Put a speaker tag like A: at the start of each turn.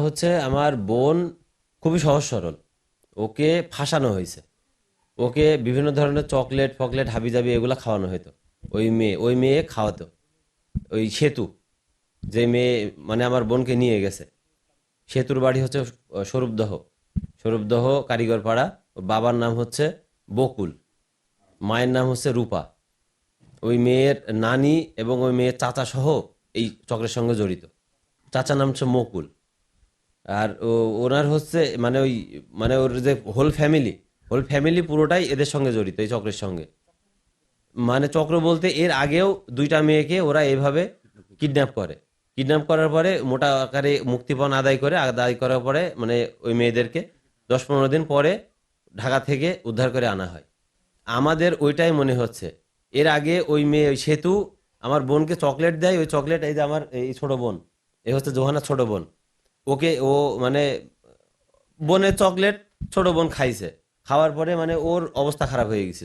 A: হচ্ছে আমার বোন খুবই সহজ সরল। ওকে ফাঁসানো হয়েছে। ওকে বিভিন্ন ধরনের চকলেট ফকলেট হাবিজাবি এগুলা খাওয়ানো হতো। ওই মেয়ে খাওয়াতো। ওই সেতু, যে মেয়ে মানে আমার বোনকে নিয়ে গেছে, সেতুর বাড়ি হচ্ছে স্বরূপদহ, স্বরূপদহ কারিগর পাড়া। ওর বাবার নাম হচ্ছে বকুল, মায়ের নাম হচ্ছে রূপা। ওই মেয়ের নানি এবং ওই মেয়ের চাচা সহ এই চক্রের সঙ্গে জড়িত। চাচার নাম হচ্ছে মকুল। আর ওনার হচ্ছে মানে ওই মানে ওর যে হোল ফ্যামিলি পুরোটাই এদের সঙ্গে জড়িত, এই চক্রের সঙ্গে। মানে চক্র বলতে এর আগেও দুইটা মেয়েকে ওরা এভাবে কিডন্যাপ করে। কিডন্যাপ করার পরে মোটা আকারে মুক্তিপণ আদায় করার পরে মানে ওই মেয়েদেরকে 10-15 দিন পরে ঢাকা থেকে উদ্ধার করে আনা হয়। আমাদের ওইটাই মনে হচ্ছে। এর আগে ওই মেয়ে ওই সেতু আমার বোনকে চকলেট দেয়। ওই চকলেট এই যে আমার এই ছোট বোন, এ হচ্ছে জোহানার ছোট বোন। ওকে ও মানে বোনের চকলেট ছোট বোন খাইছে। খাওয়ার পরে মানে ওর অবস্থা খারাপ হয়ে গেছিল।